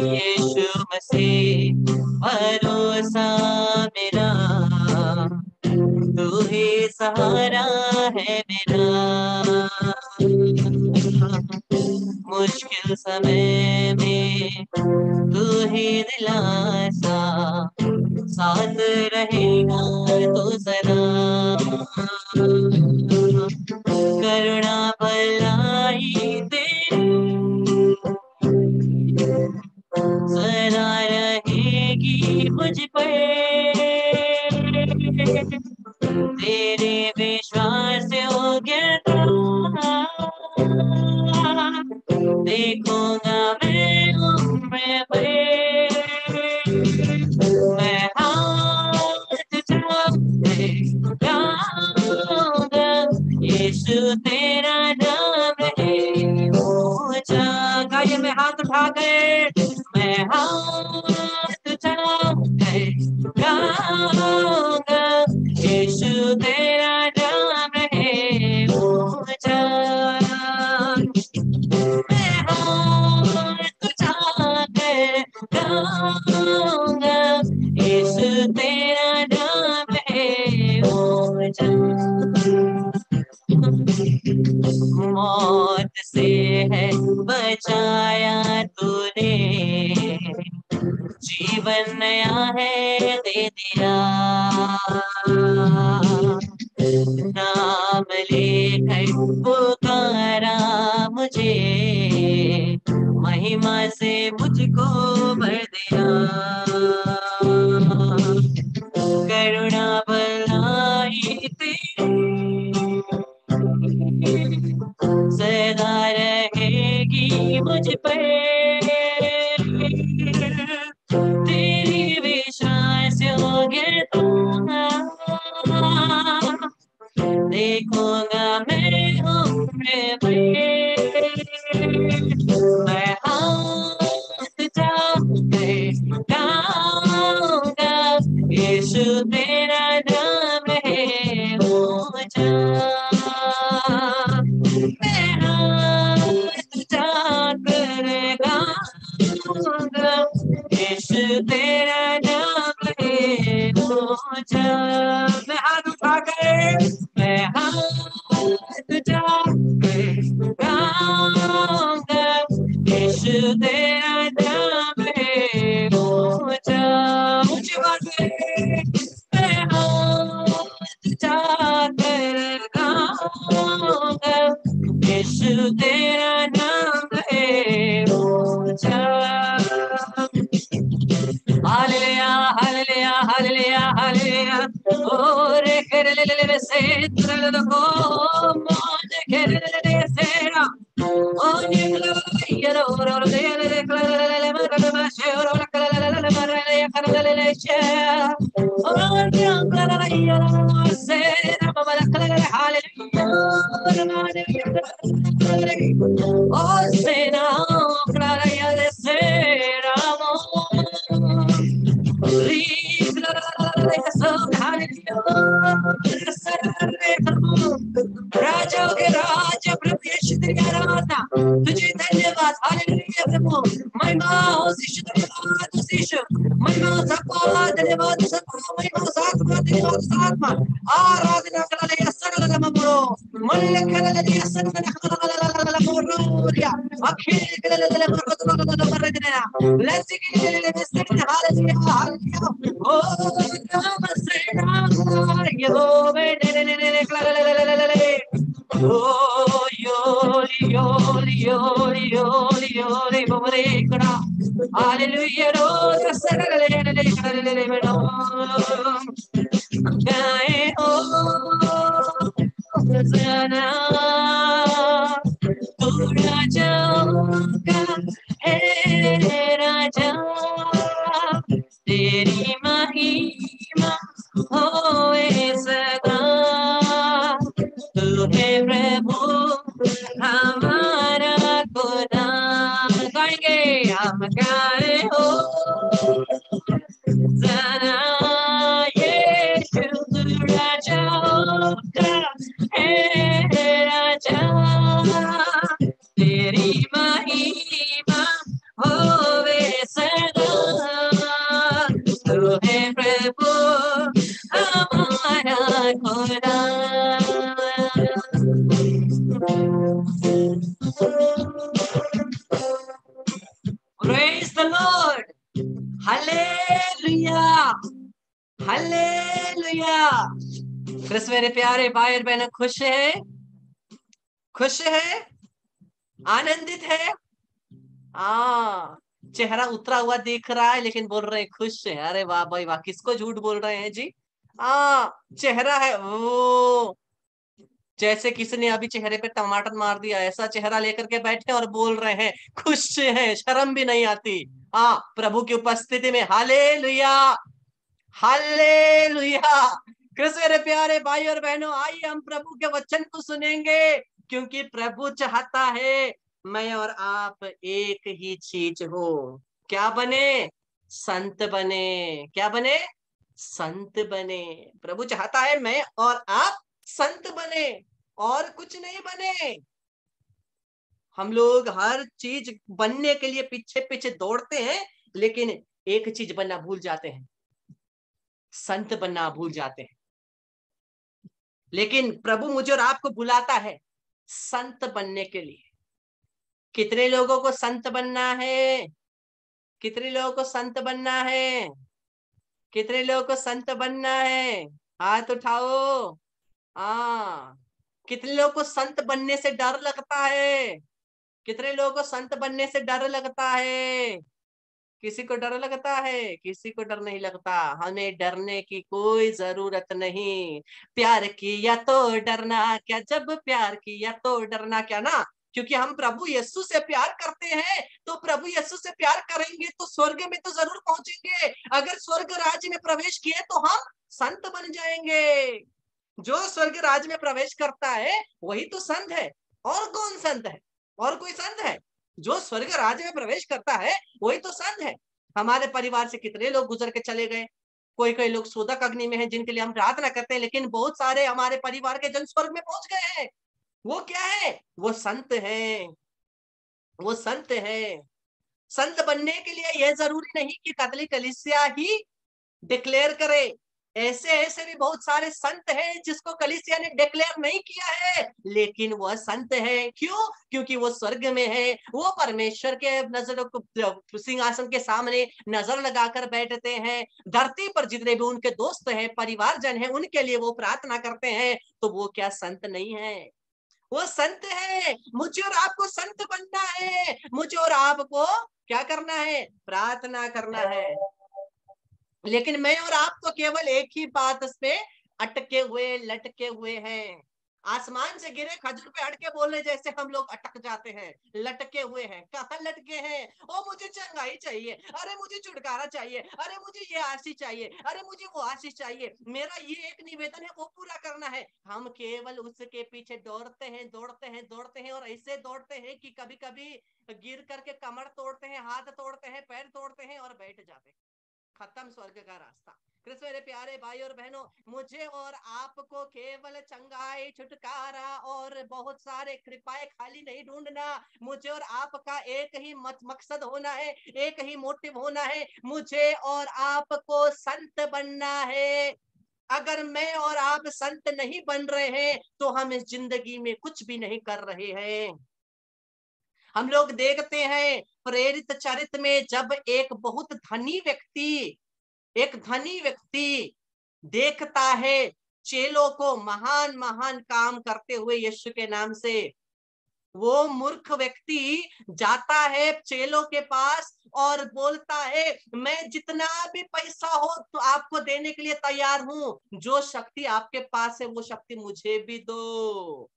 यीशु मसीह भरोसा मेरा, तू ही सहारा है मेरा। मुश्किल समय में तू ही दिलासा, साथ रहेगा तो सदा। करुणा भलाई तेरी सदा रहेगी मुझ पर, तेरे विश्वास से हो गया, देखूंगा मैं उम्र भर। मैं हाथ उठाऊंगा, यीशु तेरा नाम है ऊंचा। गाइए मैं हाथ उठा गए, मैं हाथ उठाऊंगा, यीशु तेरा नाम है ऊंचा। मैं हाथ उठाकर गाऊंगा, यीशु तेरा नाम है ऊंचा। मौत से है बचाया तूने, जीवन नया है दे दिया। नाम लेकर पुकारा मुझे, महिमा से मुझको भर दिया। करुणा भलाई तेरी सदा रहेगी मुझ पर, तेरी विश्वास हो गया तो देखूंगा मैं उम्र भर। मैं हाथ उठाकर गाऊंगा, यीशु तेरा नाम है ऊंचा। मैं हाथ उठाकर गाऊंगा, यीशु तेरा नाम है ऊंचा। मैं हाथ उठाकर, मैं हाथ उठाकर गाऊंगा, यीशु तेरा नाम है ऊंचा। ऊंची बात है, मैं हाथ उठाकर गाऊंगा, यीशु तेरा नाम है ऊंचा। Hallelujah hallelujah hallelujah hallelujah. ओरे केरेलेले सेत्रलो को मोने केरेलेले सेरा। ओने क्लायरो रो लेले क्लालेले मरले माशेरो क्लालेले मरले क्लालेले शे। ओने क्लायरो सेरा ममला क्लालेले हालेलुया। ओ सेना क्लालेले सेरा मो। राजा के राजा प्रभु यीशु तेरी आराधना, तुझे धन्यवाद। हालेलुया प्रभु, महिमा हो धन्यवाद यीशु, महिमा सबको धन्यवाद सबको, महिमा सात्मा धन्यवाद सात्मा। आराधना करले सगल ममरो मल्ले करले सगल ममरोरिया अखिल करले मरतो मरदना लेसी करले सगल हालेलुया हालेलुया। ओ नाम से नाम यहोवे ने करले ओ योली योली योली योली योली बमरे करा हालेलुया रो सगल करले बनो गाए ओ ज़ना तू राजा का है राजा, तेरी महिमा होए सदा। तू है प्रभु हमारा खुदा। गाएंगे हम गाए हो ज़ना Yeshu the lord. Hallelujah, hallelujah. Chris मेरे प्यारे भाई और बहनों, खुश है, खुश है, आनंदित है। चेहरा उतरा हुआ दिख रहा है लेकिन बोल रहे हैं खुश है। अरे वाह भाई वाह, किसको झूठ बोल रहे हैं जी। चेहरा है वो, जैसे किसी ने अभी चेहरे पे टमाटर मार दिया, ऐसा चेहरा लेकर के बैठे और बोल रहे हैं खुश हैं, शर्म भी नहीं आती। प्रभु की उपस्थिति में। Hallelujah, hallelujah. कृष्ण मेरे प्यारे भाई और बहनों, आइए हम प्रभु के वचन को सुनेंगे, क्योंकि प्रभु चाहता है मैं और आप एक ही चीज हो। क्या बने? संत बने। क्या बने? संत बने। प्रभु चाहता है मैं और आप संत बने, और कुछ नहीं बने। हम लोग हर चीज बनने के लिए पीछे पीछे दौड़ते हैं, लेकिन एक चीज बनना भूल जाते हैं, संत बनना भूल जाते हैं। लेकिन प्रभु मुझे और आपको बुलाता है संत बनने के लिए। कितने लोगों को संत बनना है? कितने लोगों को संत बनना है? कितने लोगों को संत बनना है? हाथ उठाओ। हाँ। कितने लोगों को संत बनने से डर लगता है? कितने लोगों को संत बनने से डर लगता है? किसी को डर लगता है? किसी को डर नहीं लगता। हमें डरने की कोई जरूरत नहीं। प्यार किया तो डरना क्या, जब प्यार किया तो डरना क्या ना। क्योंकि हम प्रभु यीशु से प्यार करते हैं, तो प्रभु यीशु से प्यार करेंगे तो स्वर्ग में तो जरूर पहुंचेंगे। अगर स्वर्ग राज्य में प्रवेश किए तो हम संत बन जाएंगे। जो स्वर्ग राज्य में प्रवेश करता है वही तो संत है। और कौन संत है? और कोई संत है? जो स्वर्ग राज्य में प्रवेश करता है वही तो संत है। हमारे परिवार से कितने लोग गुजर के चले गए। कोई कोई लोग शोधक अग्नि में हैं, जिनके लिए हम प्रार्थना करते हैं, लेकिन बहुत सारे हमारे परिवार के जन स्वर्ग में पहुंच गए हैं। वो क्या है? वो संत है। वो संत है। संत बनने के लिए यह जरूरी नहीं कि कैथोलिक कलीसिया ही डिक्लेयर करे। ऐसे ऐसे भी बहुत सारे संत हैं जिसको कलीसिया ने डिक्लेयर नहीं किया है, लेकिन वह संत है। क्यों? क्योंकि वो स्वर्ग में है। वो परमेश्वर के नजरों को सिंहासन के सामने नजर लगाकर बैठते हैं। धरती पर जितने भी उनके दोस्त हैं, परिवारजन हैं, उनके लिए वो प्रार्थना करते हैं। तो वो क्या संत नहीं है? वो संत है। मुझे और आपको संत बनना है। मुझे और आपको क्या करना है? प्रार्थना करना है। लेकिन मैं और आप तो केवल एक ही बात पे अटके हुए, लटके हुए हैं। आसमान से गिरे खजूर पे अटके बोलने जैसे हम लोग अटक जाते हैं, लटके हुए हैं। कहाँ लटके हैं? ओ मुझे चंगाई चाहिए, अरे मुझे छुटकारा चाहिए, अरे मुझे ये आशीष चाहिए, अरे मुझे वो आशीष चाहिए, मेरा ये एक निवेदन है वो पूरा करना है। हम केवल उसके पीछे दौड़ते हैं, दौड़ते हैं, दौड़ते हैं, और ऐसे दौड़ते हैं कि कभी कभी गिर करके कमर तोड़ते हैं, हाथ तोड़ते हैं, पैर तोड़ते हैं और बैठ जाते हैं। खत्म स्वर्ग का रास्ता। कृष्ण मेरे प्यारे भाई और बहनों, मुझे और आपको केवल चंगाई, छुटकारा और बहुत सारे कृपाएं खाली नहीं ढूंढना। मुझे और आपका एक ही मकसद होना है, एक ही मोटिव होना है। मुझे और आपको संत बनना है। अगर मैं और आप संत नहीं बन रहे हैं तो हम इस जिंदगी में कुछ भी नहीं कर रहे हैं। हम लोग देखते हैं प्रेरित चरित्र में, जब एक बहुत धनी व्यक्ति, एक धनी व्यक्ति देखता है चेलों को महान महान काम करते हुए यीशु के नाम से, वो मूर्ख व्यक्ति जाता है चेलों के पास और बोलता है मैं जितना भी पैसा हो तो आपको देने के लिए तैयार हूं। जो शक्ति आपके पास है वो शक्ति मुझे भी दो।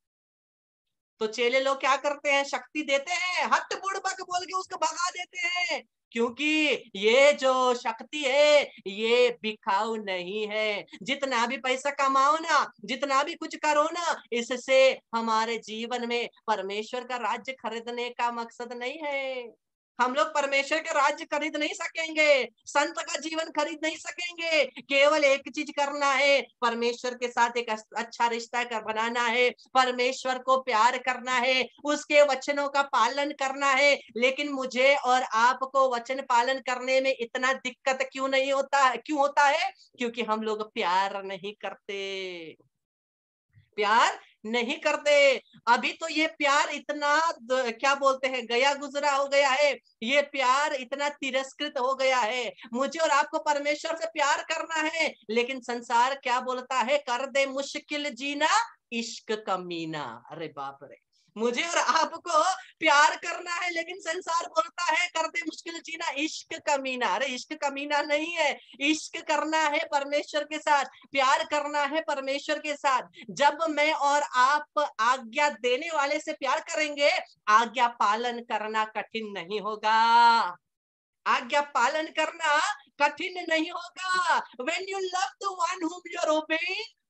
तो चेले लोग क्या करते हैं? शक्ति देते हैं, हट बुड़बक बोल के उसको भगा देते हैं। क्योंकि ये जो शक्ति है ये बिकाऊ नहीं है। जितना भी पैसा कमाओ ना, जितना भी कुछ करो ना, इससे हमारे जीवन में परमेश्वर का राज्य खरीदने का मकसद नहीं है। हम लोग परमेश्वर का राज्य खरीद नहीं सकेंगे, संत का जीवन खरीद नहीं सकेंगे। केवल एक चीज करना है, परमेश्वर के साथ एक अच्छा रिश्ता बनाना है, परमेश्वर को प्यार करना है, उसके वचनों का पालन करना है। लेकिन मुझे और आपको वचन पालन करने में इतना दिक्कत क्यों नहीं होता? क्यों होता है? क्योंकि हम लोग प्यार नहीं करते। प्यार नहीं करते। अभी तो ये प्यार इतना क्या बोलते हैं गया गुजरा हो गया है, ये प्यार इतना तिरस्कृत हो गया है। मुझे और आपको परमेश्वर से प्यार करना है, लेकिन संसार क्या बोलता है, कर दे मुश्किल जीना इश्क कमीना। अरे बाप रे, मुझे और आपको प्यार करना है, लेकिन संसार बोलता है कर दे मुश्किल जीना इश्क कमीना। अरे इश्क कमीना नहीं है, इश्क करना है परमेश्वर के साथ, प्यार करना है परमेश्वर के साथ। जब मैं और आप आज्ञा देने वाले से प्यार करेंगे, आज्ञा पालन करना कठिन नहीं होगा। आज्ञा पालन करना कठिन नहीं होगा। When you love the one whom you are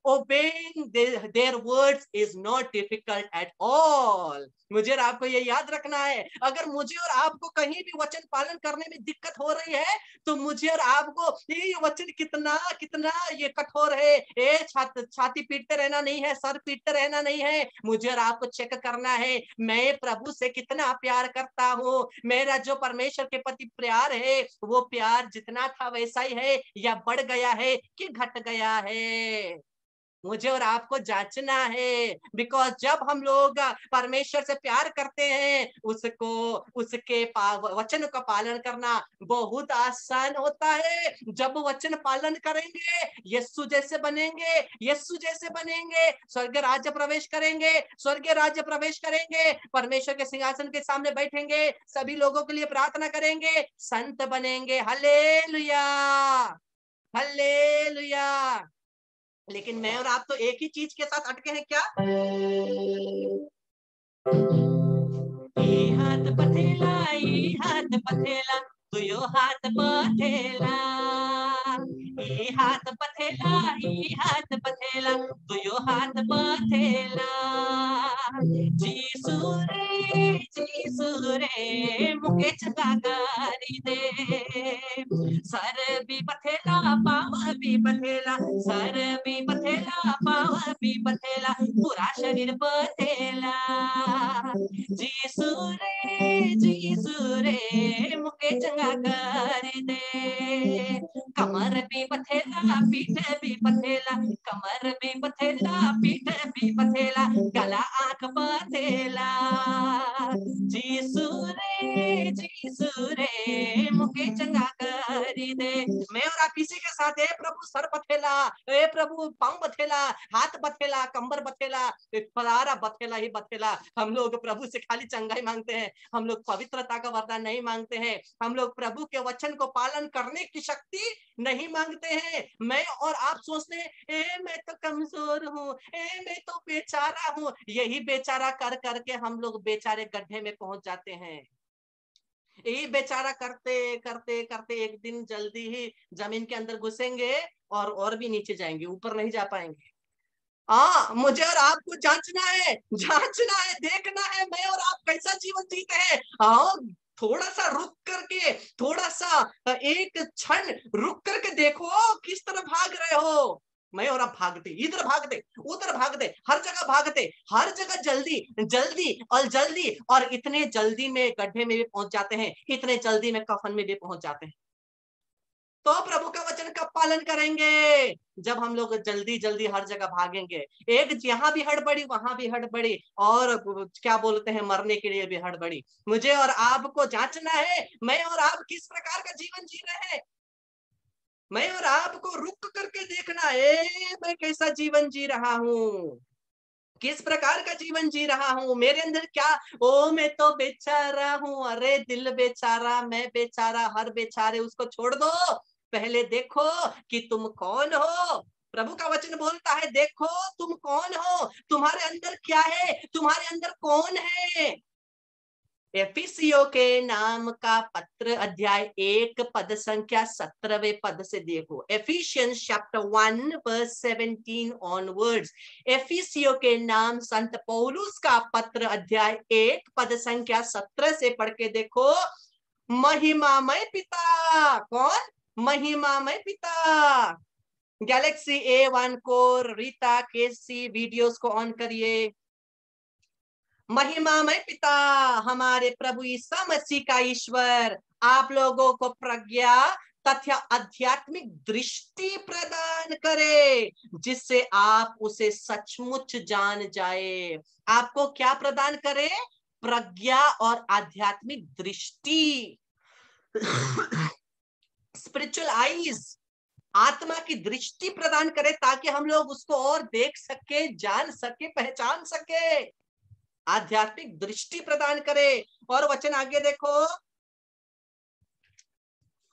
obeying their words is not difficult at all. मुझे और आपको ये याद रखना है, अगर मुझे और आपको कहीं भी वचन पालन करने में दिक्कत हो रही है, तो मुझे और आपको ये वचन कितना कितना ये कठोर है, छाती पीटते रहना नहीं है, सर पीटते रहना नहीं है। मुझे और आपको चेक करना है, मैं प्रभु से कितना प्यार करता हूँ, मेरा जो परमेश्वर के प्रति प्यार है, वो प्यार जितना था वैसा ही है, या बढ़ गया है कि घट गया है। मुझे और आपको जांचना है, बिकॉज जब हम लोग परमेश्वर से प्यार करते हैं, उसको उसके वचन का पालन करना बहुत आसान होता है। जब वचन पालन करेंगे, यीशु जैसे बनेंगे, यीशु जैसे बनेंगे, स्वर्ग राज्य प्रवेश करेंगे, स्वर्ग राज्य प्रवेश करेंगे, परमेश्वर के सिंहासन के सामने बैठेंगे, सभी लोगों के लिए प्रार्थना करेंगे, संत बनेंगे। Hallelujah, hallelujah. लेकिन मैं और आप तो एक ही चीज के साथ अटके हैं, क्या? हाथ पथेला, हाथ पथेला, तुयो हाथ पथेला, हाथ पथेला, हाथ पथेला, तुयो हाथ पथेला। जीसू रे मुके चंगा करी दे, सर भी पथेला पाव भी पथेला, सर भी पथेला पाव भी पथेला, पूरा शरीर पथेला। जीसू रे मुके चंगा कर दे, कमर भी पथेला पीठ भी पथेला, कमर भी पथेला पीठ भी पथेला, गला आंख पथेला। जीसू रे मुके चंगा कर दे। मैं और आप इसी के साथ, ए प्रभु सर बथेला, ए प्रभु पांव बथेला, हाथ बथेला, कंबर बथेला, फलारा बथेला ही बथेला। हम लोग प्रभु से खाली चंगाई मांगते हैं, हम लोग पवित्रता का वरदान नहीं मांगते हैं, हम लोग प्रभु के वचन को पालन करने की शक्ति नहीं मांगते हैं। मैं और आप सोचते हैं, ए मैं तो कमजोर हूँ, ए मैं तो बेचारा हूँ। यही बेचारा कर करके हम लोग बेचारे गड्ढे में पहुंच जाते हैं। यही बेचारा करते करते करते एक दिन जल्दी ही जमीन के अंदर घुसेंगे और भी नीचे जाएंगे, ऊपर नहीं जा पाएंगे। मुझे और आपको जांचना है, जांचना है, देखना है मैं और आप कैसा जीवन जीते हैं। थोड़ा सा रुक करके, थोड़ा सा एक क्षण रुक करके देखो, किस तरह भाग रहे हो। मैं और आप भागते, इधर भागते, उधर भागते, हर जगह भागते, हर जगह जल्दी जल्दी और जल्दी, और इतने जल्दी में गड्ढे में भी पहुंच जाते हैं, इतने जल्दी में कफन में भी पहुंच जाते हैं। तो प्रभु का वचन कब पालन करेंगे? जब हम लोग जल्दी जल्दी हर जगह भागेंगे, एक यहाँ भी हड़बड़ी, वहां भी हड़बड़ी, और क्या बोलते हैं मरने के लिए भी हड़बड़ी। मुझे और आपको जांचना है, मैं और आप किस प्रकार का जीवन जी रहे हैं। मैं और आपको रुक करके देखना है, मैं कैसा जीवन जी रहा हूँ, किस प्रकार का जीवन जी रहा हूँ, मेरे अंदर क्या। ओ मैं तो बेचारा हूँ, अरे दिल बेचारा, मैं बेचारा, हर बेचारे उसको छोड़ दो। पहले देखो कि तुम कौन हो। प्रभु का वचन बोलता है, देखो तुम कौन हो, तुम्हारे अंदर क्या है, तुम्हारे अंदर कौन है। एफिसियों के नाम का पत्र अध्याय 1 पद संख्या 17वें पद से देखो। Ephesians chapter 1 verse 17 onwards. एफिसियों के नाम संत पौलुस का पत्र अध्याय 1 पद संख्या 17 से पढ़ के देखो। महिमामय पिता, कौन? महिमामय पिता। गैलेक्सी A1 को रीता केसी वीडियोस को ऑन करिए। महिमामय पिता, हमारे प्रभु यीशु मसीह का ईश्वर आप लोगों को प्रज्ञा, तथा आध्यात्मिक दृष्टि प्रदान करे, जिससे आप उसे सचमुच जान जाए। आपको क्या प्रदान करे? प्रज्ञा और आध्यात्मिक दृष्टि, स्पिरिचुअल आईज, आत्मा की दृष्टि प्रदान करे, ताकि हम लोग उसको और देख सके, जान सके, पहचान सके। आध्यात्मिक दृष्टि प्रदान करे। और वचन आगे देखो,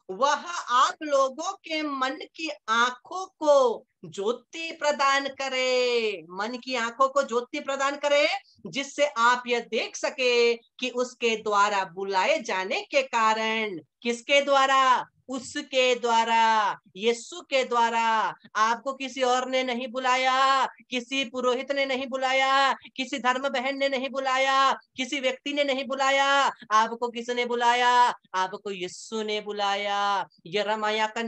वह आप लोगों के मन की आंखों को ज्योति प्रदान करे, मन की आंखों को ज्योति प्रदान करे, जिससे आप यह देख सके कि उसके द्वारा बुलाए जाने के कारण, किसके द्वारा? उसके द्वारा, यीशु के द्वारा। आपको किसी और ने नहीं बुलाया, किसी पुरोहित ने नहीं बुलाया, किसी धर्म बहन ने नहीं बुलाया, किसी व्यक्ति ने नहीं बुलाया। आपको किसने बुलाया? आपको यीशु ने बुलाया। यिर्मयाह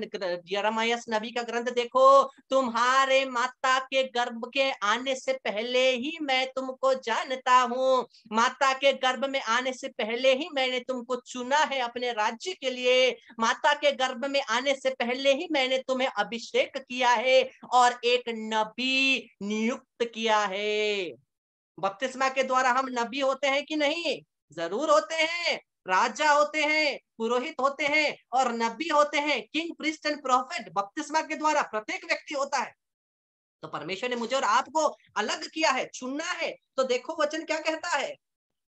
नबी का ग्रंथ देखो, तुम्हारे माता के गर्भ के आने से पहले ही मैं तुमको जानता हूँ, माता के गर्भ में आने से पहले ही मैंने तुमको चुना है अपने राज्य के लिए, माता के गर्भ में आने से पहले ही मैंने तुम्हें अभिषेक किया है और एक नबी नियुक्त किया है। बपतिस्मा के द्वारा हम नबी होते हैं कि नहीं? जरूर होते हैं। राजा होते हैं, पुरोहित होते हैं और नबी होते हैं। किंग, प्रीस्ट एंड प्रोफेट बपतिस्मा के द्वारा प्रत्येक व्यक्ति होता है। तो परमेश्वर ने मुझे और आपको अलग किया है, चुना है। तो देखो वचन क्या कहता है,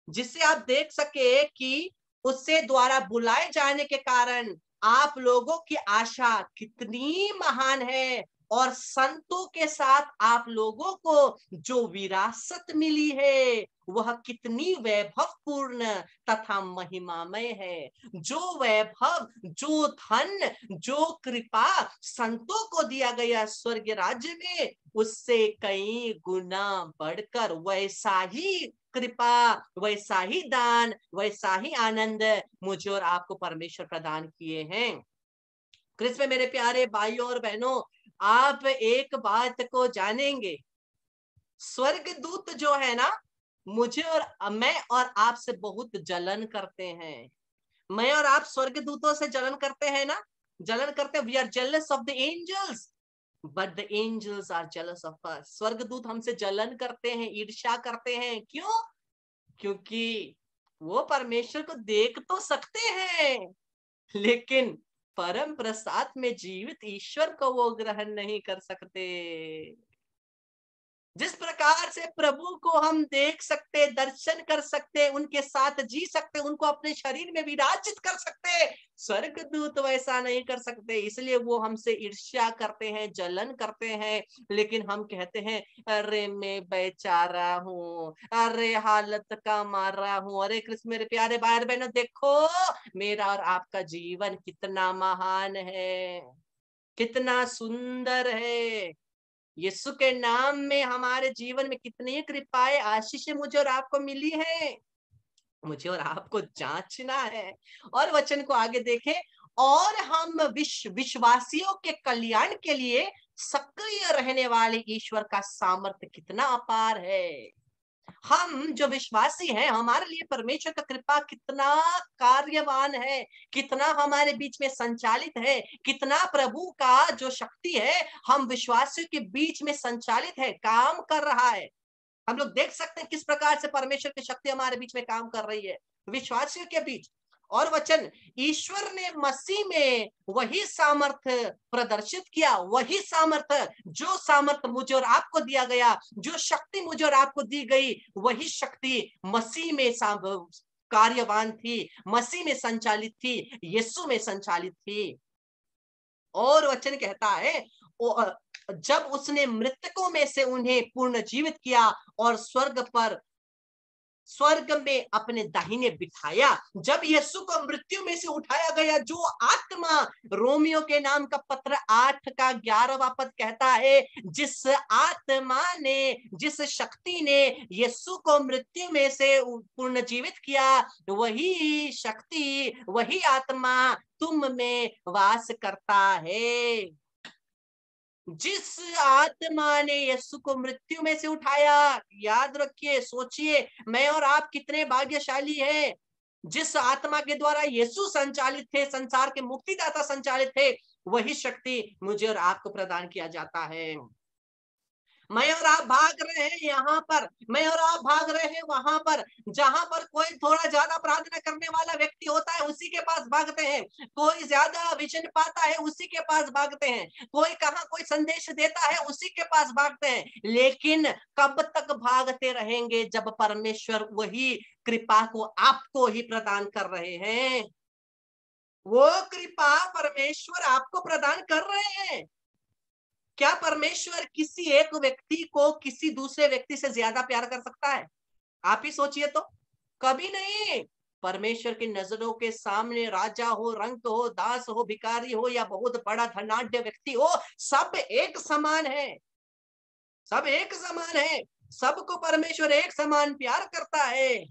जिससे आप देख सके कि उससे द्वारा बुलाए जाने के कारण आप लोगों की आशा कितनी महान है, और संतों के साथ आप लोगों को जो विरासत मिली है वह कितनी वैभवपूर्ण तथा महिमामय है। जो वैभव, जो धन, जो कृपा संतों को दिया गया स्वर्ग राज्य में, उससे कई गुना बढ़कर वैसा ही कृपा, वैसा ही दान, वैसा ही आनंद मुझे और आपको परमेश्वर प्रदान किए हैं। क्रिस्त में मेरे प्यारे भाइयों और बहनों, आप एक बात को जानेंगे, स्वर्गदूत जो है ना, मुझे और मैं और आपसे बहुत जलन करते हैं। मैं और आप स्वर्गदूतों से जलन करते हैं ना, जलन करते हैं। We are jealous of the angels, but the angels are jealous of us. स्वर्गदूत हमसे जलन करते हैं, ईर्ष्या करते हैं। क्यों? क्योंकि वो परमेश्वर को देख तो सकते हैं, लेकिन परम प्रसाद में जीवित ईश्वर को वो ग्रहण नहीं कर सकते। जिस प्रकार से प्रभु को हम देख सकते, दर्शन कर सकते, उनके साथ जी सकते, उनको अपने शरीर में विराजित कर सकते, स्वर्गदूत वैसा नहीं कर सकते। इसलिए वो हमसे ईर्ष्या करते हैं, जलन करते हैं। लेकिन हम कहते हैं, अरे मैं बेचारा हूँ, अरे हालत का मारा हूँ। अरे कृष्ण मेरे प्यारे भाई बहनों, देखो मेरा और आपका जीवन कितना महान है, कितना सुंदर है। यीशु के नाम में हमारे जीवन में कितनी कृपाएं, आशीषें मुझे और आपको मिली है। मुझे और आपको जांचना है और वचन को आगे देखें। और हम विश्वासियों के कल्याण के लिए सक्रिय रहने वाले ईश्वर का सामर्थ्य कितना अपार है। हम जो विश्वासी हैं, हमारे लिए परमेश्वर का कृपा कितना कार्यवान है, कितना हमारे बीच में संचालित है, कितना प्रभु का जो शक्ति है हम विश्वासियों के बीच में संचालित है, काम कर रहा है। हम लोग देख सकते हैं किस प्रकार से परमेश्वर की शक्ति हमारे बीच में काम कर रही है, विश्वासियों के बीच। और वचन, ईश्वर ने मसीह में वही सामर्थ्य प्रदर्शित किया, वही सामर्थ्य, जो सामर्थ्य मुझे और आपको दिया गया, जो शक्ति मुझे और आपको दी गई, वही शक्ति मसीह में कार्यवान थी, मसीह में संचालित थी, यीशु में संचालित थी। और वचन कहता है, जब उसने मृतकों में से उन्हें पूर्ण जीवित किया और स्वर्ग में अपने दाहिने बिठाया। जब यीशु को मृत्यु में से उठाया गया, जो आत्मा, रोमियो के नाम का पत्र 8 का 11वां पद कहता है, जिस आत्मा ने, जिस शक्ति ने यीशु को मृत्यु में से पूर्ण जीवित किया, वही शक्ति, वही आत्मा तुम में वास करता है। जिस आत्मा ने यीशु को मृत्यु में से उठाया, याद रखिए, सोचिए, मैं और आप कितने भाग्यशाली हैं। जिस आत्मा के द्वारा यीशु संचालित थे, संसार के मुक्तिदाता संचालित थे, वही शक्ति मुझे और आपको प्रदान किया जाता है। मैं और आप भाग रहे हैं यहाँ पर, मैं और आप भाग रहे हैं वहां पर। जहां पर कोई थोड़ा ज्यादा प्रार्थना करने वाला व्यक्ति होता है, उसी के पास भागते हैं। कोई ज्यादा विजन पाता है, उसी के पास भागते हैं। कोई कहाँ कोई संदेश देता है, उसी के पास भागते हैं। लेकिन कब तक भागते रहेंगे जब परमेश्वर वही कृपा को आपको ही प्रदान कर रहे हैं। वो कृपा परमेश्वर आपको प्रदान कर रहे हैं। क्या परमेश्वर किसी एक व्यक्ति को किसी दूसरे व्यक्ति से ज्यादा प्यार कर सकता है? आप ही सोचिए तो। कभी नहीं। परमेश्वर की नजरों के सामने राजा हो, रंक हो, दास हो, भिखारी हो या बहुत बड़ा धनाढ्य व्यक्ति हो, सब एक समान है। सब एक समान है। सबको परमेश्वर एक समान प्यार करता है।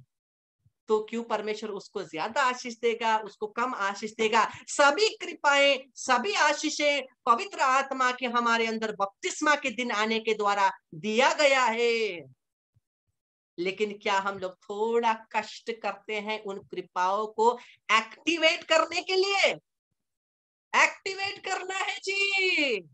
तो क्यों परमेश्वर उसको ज्यादा आशीष देगा, उसको कम आशीष देगा? सभी कृपाएं, सभी आशीषें पवित्र आत्मा के हमारे अंदर बपतिस्मा के दिन आने के द्वारा दिया गया है। लेकिन क्या हम लोग थोड़ा कष्ट करते हैं उन कृपाओं को एक्टिवेट करने के लिए? एक्टिवेट करना है जी।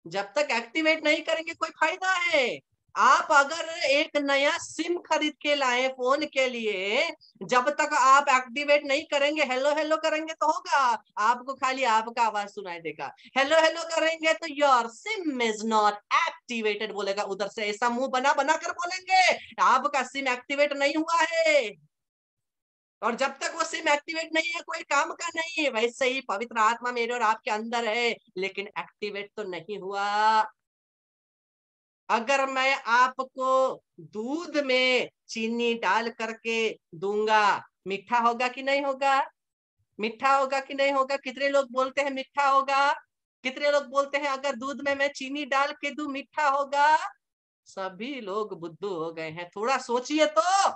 जब तक एक्टिवेट नहीं करेंगे कोई फायदा है? आप अगर एक नया सिम खरीद के लाए फोन के लिए, जब तक आप एक्टिवेट नहीं करेंगे, हेलो हेलो करेंगे तो होगा? आपको खाली आपका आवाज सुनाई देगा। हेलो हेलो करेंगे तो your SIM is not activated बोलेगा उधर से। ऐसा मुंह बना बना कर बोलेंगे, आपका सिम एक्टिवेट नहीं हुआ है। और जब तक वो सिम एक्टिवेट नहीं है, कोई काम का नहीं है। वैसे ही पवित्र आत्मा मेरे और आपके अंदर है, लेकिन एक्टिवेट तो नहीं हुआ। अगर मैं आपको दूध में चीनी डाल करके दूंगा, मीठा होगा कि नहीं होगा? मीठा होगा कि नहीं होगा? कितने लोग बोलते हैं मीठा होगा? कितने लोग बोलते हैं अगर दूध में मैं चीनी डाल के दूं मीठा होगा? सभी लोग बुद्धू हो गए हैं। थोड़ा सोचिए तो।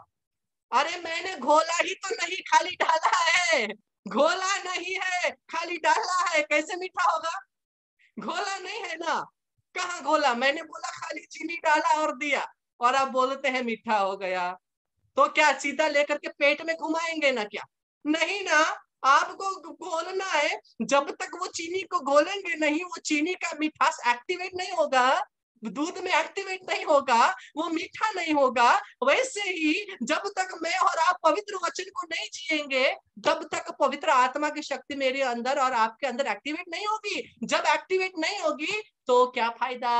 अरे मैंने घोला ही तो नहीं, खाली डाला है। घोला नहीं है, खाली डाला है, कैसे मीठा होगा? घोला नहीं है ना। कहाँ घोला? मैंने बोला खाली चीनी डाला और दिया, और आप बोलते हैं मीठा हो गया। तो क्या सीधा लेकर के पेट में घुमाएंगे ना क्या? नहीं ना। आपको घोलना है। जब तक वो चीनी को घोलेंगे नहीं, वो चीनी का मिठास एक्टिवेट नहीं होगा, दूध में एक्टिवेट नहीं होगा, वो मीठा नहीं होगा। वैसे ही जब तक मैं और आप पवित्र वचन को नहीं जिएंगे, तब तक पवित्र आत्मा की शक्ति मेरे अंदर और आपके अंदर एक्टिवेट नहीं होगी। जब एक्टिवेट नहीं होगी तो क्या फायदा?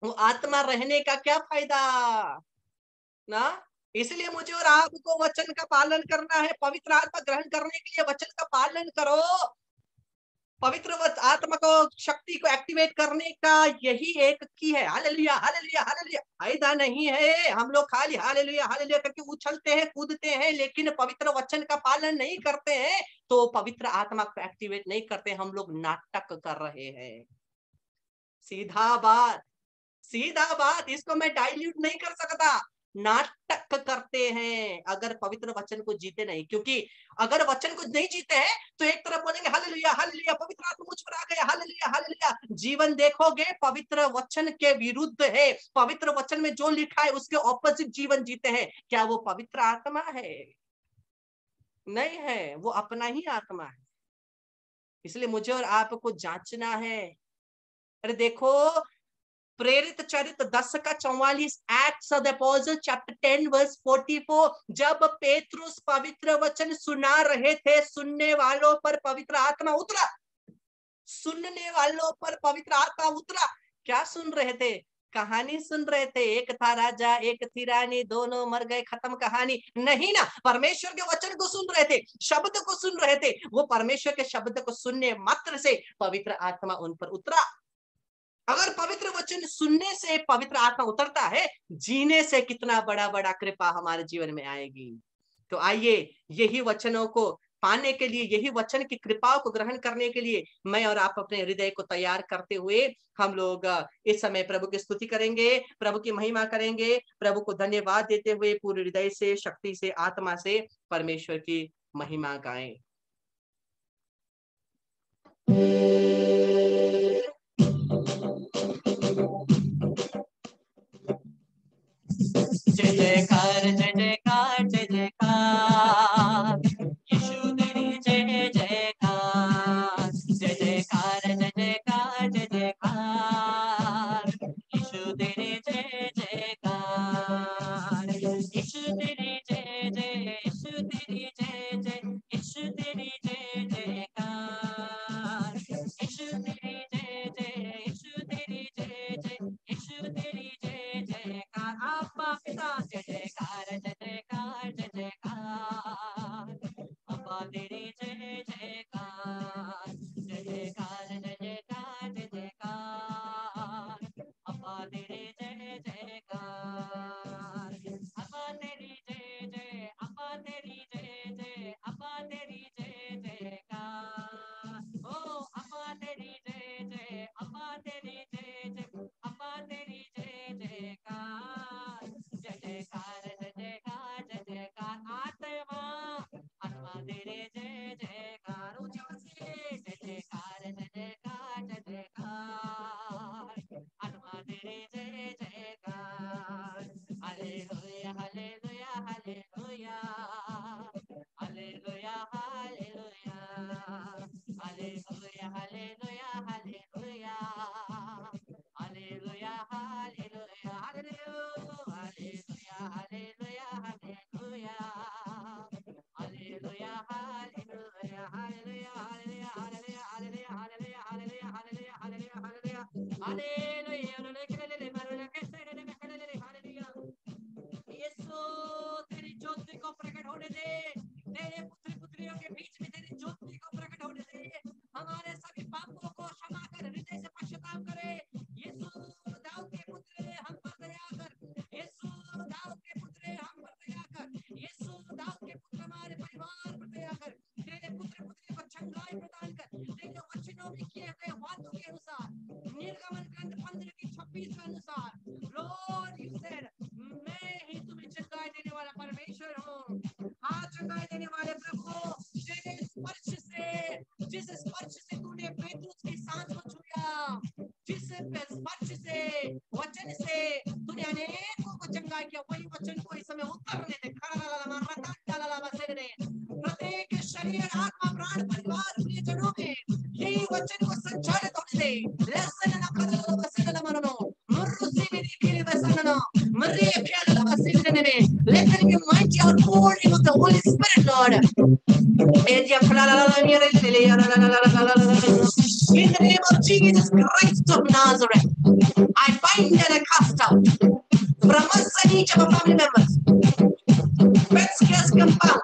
वो आत्मा रहने का क्या फायदा ना? इसलिए मुझे और आपको वचन का पालन करना है। पवित्र आत्मा ग्रहण करने के लिए वचन का पालन करो। पवित्र आत्मा को शक्ति को एक्टिवेट करने का यही एक की है। Hallelujah hallelujah hallelujah. फायदा नहीं है हम लोग खाली हालेलुया हालेलुया करके उछलते हैं, कूदते हैं, लेकिन पवित्र वचन का पालन नहीं करते हैं, तो पवित्र आत्मा को एक्टिवेट नहीं करते। हम लोग नाटक कर रहे हैं। सीधा बात, सीधा बात। इसको मैं डाइल्यूट नहीं कर सकता। नाटक करते हैं अगर पवित्र वचन को जीते नहीं। क्योंकि अगर वचन को नहीं जीते हैं तो एक तरफ बोलेंगे हालेलुया हालेलुया, पवित्र आत्मा मुझ पर आ गया, हालेलुया हालेलुया। जीवन देखोगे पवित्र वचन के विरुद्ध है। पवित्र वचन में जो लिखा है उसके ऑपोजिट जीवन जीते हैं। क्या वो पवित्र आत्मा है? नहीं है, वो अपना ही आत्मा है। इसलिए मुझे और आपको जांचना है। अरे देखो, प्रेरित चरित्र 10 का 44, Acts of the apostle chapter 10 verse 44। जब पेतरुस पवित्र वचन सुना रहे थे, सुनने वालों पर पवित्र आत्मा उतरा। सुनने वालों पर पवित्र आत्मा उतरा। क्या सुन रहे थे? कहानी सुन रहे थे। एक था राजा, एक थी रानी, दोनों मर गए, खत्म कहानी। नहीं ना, परमेश्वर के वचन को सुन रहे थे, शब्द को सुन रहे थे। वो परमेश्वर के शब्द को सुनने मात्र से पवित्र आत्मा उन पर उतरा। अगर पवित्र वचन सुनने से पवित्र आत्मा उतरता है, जीने से कितना बड़ा बड़ा कृपा हमारे जीवन में आएगी। तो आइए यही वचनों को पाने के लिए, यही वचन की कृपाओं को ग्रहण करने के लिए मैं और आप अपने हृदय को तैयार करते हुए हम लोग इस समय प्रभु की स्तुति करेंगे, प्रभु की महिमा करेंगे, प्रभु को धन्यवाद देते हुए पूरे हृदय से, शक्ति से, आत्मा से परमेश्वर की महिमा गाएं। जय जयकार जय जयकार जय जयकार। यीशु तेरी ज्योति को प्रकट होने दे, तेरे पुत्र पुत्रियों के बीच में तेरी ज्योति को प्रकट होने दे, हमारे सभी पापों को क्षमा कर, हृदय से पश्चाताप करे। यीशु दाऊद के पुत्र हम पर दया कर, यीशु दाऊद के पुत्र हम पर दया कर, यीशु दाऊद के पुत्र हमारे परिवार पर दया कर, तेरे पुत्र पुत्रियों को चंगाई प्रदान कर, तेरे वचनों में किए गए वादों के अनुसार, निर्गमन ग्रंथ 15:26 के अनुसार, लॉर्ड यू सेड मैं ही तुम्हें चंगाई देने वाला परमेश्वर हूँ। हाँ, चंगाई देने वाले प्रभु, तेरे स्पर्श से, जिस स्पर्श से तूने पेतरुस की सांस को छुआ, जिस स्पर्श से, वचन से तूने अनेकों को चंगाई किया, वही वचन को इस समय उतरने दे। प्रत्येक शरीर, आत्मा, प्राण, परिवार, प्रियजनों में यही वचन को संचालित होने दे। लेसन न करो वसन न मनो मुर्सी में निकले वसन न मरे प्याला वसन ने let there be a mighty outpouring of the Holy Spirit, Lord. In the name of Jesus Christ of Nazareth, I bind and I cast out from us and each of our family members, Metzger's compound,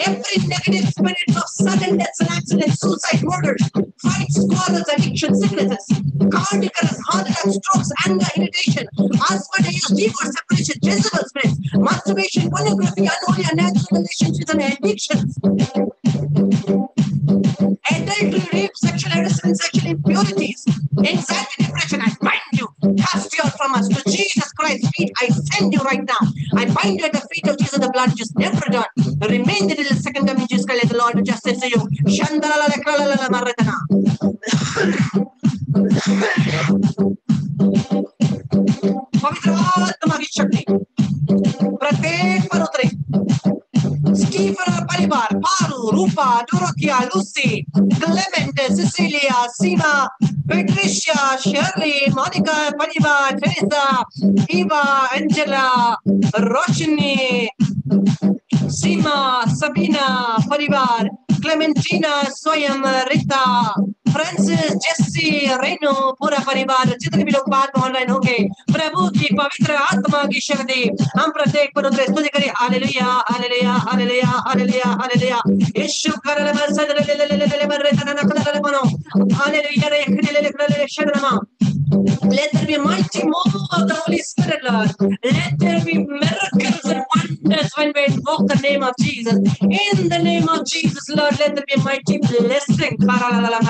every negative spirit of sudden deaths and accidents, suicide, murders, fights, squabbles, addiction, sicknesses, cardiac arrest, heart attack, strokes, anger, irritation, asperger's, divorce, separation, Jezebel spirits, masturbation, pornography, unholy, unnatural relationships, and addictions, adultery, rape, sexual harassment, sexual impurities, anxiety, depression. I bind you, cast you out from us to Jesus Christ's feet. I send you right now. I bind you at the feet of Jesus. The blood just never done. Remain the little second coming Jesus Christ. The Lord just says to you, Shandala Kralala Maratana. पवित्र आत्मा की शक्ति प्रत्येक पर उतरे। Stephen और परिवार, पारू, रूपा, डोरोकिया, Lucy, Clement, Sicilia, सीमा, Patricia, Shirley, Monika, परिवार, टेरेसा, ईवा, एंजेला, रोशनी, सीमा, सबीना, परिवार, क्लेमेंटीना, स्वयं, रीता, फ्रांसिस, जेसी, रेनो, पूरा परिवार, जितने भी लोग बात में ऑनलाइन होंगे, प्रभु की पवित्र आत्मा की शक्ति हम प्रत्येक पर उतरे। स्तुति करें। Hallelujah, hallelujah, hallelujah, hallelujah, hallelujah. Yeshu करले मरसद ले ले ले ले ले मर तना ना कदले मनो। हालेलुया रे ले ले ले शरणमा। Let there be a mighty move of the Holy Spirit, Lord. Let there be miracles and wonders when we invoke the name of Jesus. In the name of Jesus, Lord, let there be a mighty blessing. Hallelujah,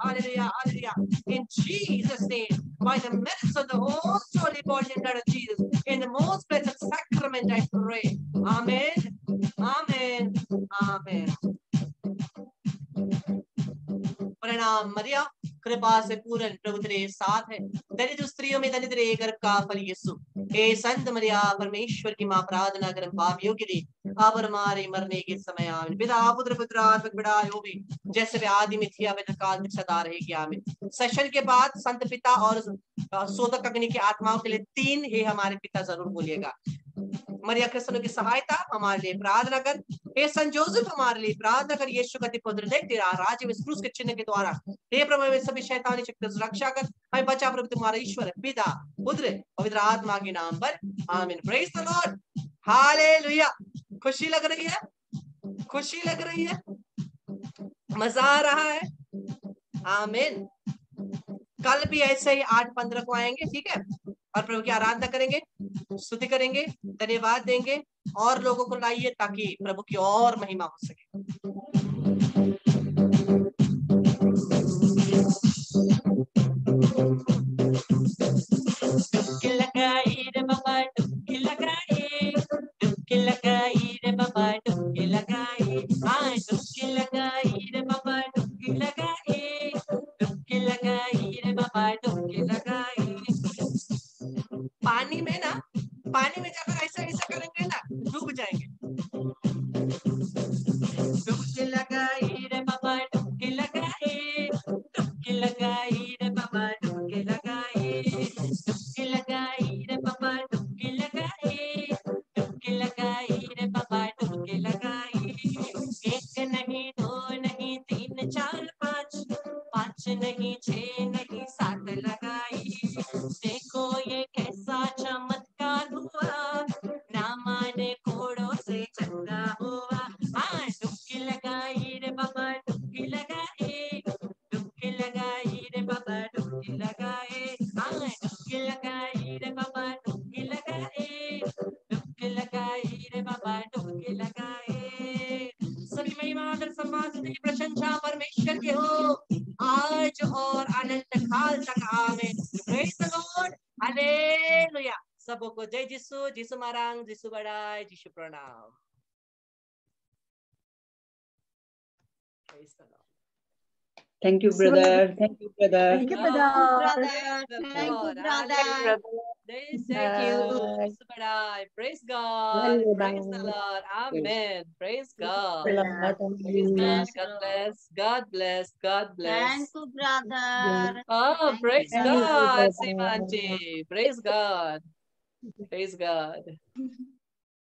hallelujah, hallelujah. In Jesus' name, by the merits of the whole holy body and blood of Jesus, in the most blessed sacrament, I pray. Amen, amen, amen. प्रणाम मरिया, कृपा से पूर्ण, प्रभु तेरे साथ है, दरिद्र स्त्रियों में दरिद्र एक गर्भ का फल यीशु। हे संत मरिया, परमेश्वर की मां, प्रार्थना कर पापियों के लिए अब और हमारे मरने के समय आमीन। पिता पुत्र पवित्र आत्मा बड़ा हो भी, जैसे वे आदि में थी अब काल में सदा रहेगी आमीन। सेशन के बाद संत पिता और सोदक अग्नि की आत्माओं के लिए 3 हे हमारे पिता जरूर बोलिएगा। मरिया क्रिस्टियनों की सहायता हमारे लिए प्रार्थना कर। हे संत जोसेफ हमारे लिए प्रार्थना कर। यीशु का पुत्र देख तेरा राज्य में क्रूस के चिन्ह के द्वारा हे प्रभु में सभी शैतानी शक्ति से रक्षा कर, हमें बचा प्रभु तुम्हारा ईश्वर पिता पुत्र पवित्र आत्मा के नाम पर आमीन। Praise the lord, hallelujah. खुशी लग रही है, खुशी लग रही है, मजा आ रहा है, आमीन। कल भी ऐसे ही 8:15 को आएंगे, ठीक है, और प्रभु की आराधना करेंगे, स्तुति करेंगे, धन्यवाद देंगे और लोगों को लाइए ताकि प्रभु की और महिमा हो सके। पानी में ना, पानी में जाकर ऐसा ऐसा करेंगे ना, डूब जाएंगे। डुबकी लगाई रे बाबा, डुबकी लगाई, डुबकी लगाई रे बाबा, डुबकी लगाई, डुबकी लगाई रे बाबा, डुबकी लगाई, डुबकी लगाई रे बाबा, डुबकी लगाई। एक Jisu, Jisu Marang, Jisu Badai, Jisu Pranam. Praise the Lord. Thank you, brother. Thank you, brother. Thank you, brother. Thank you, brother. Thank you. Jisu Badai. Praise God. Praise the Lord. Amen. Praise God. Praise God. God bless. God bless. God bless. Thank you, brother. Oh, Thank praise you, God, brother. Simanji. Praise God. Praise God.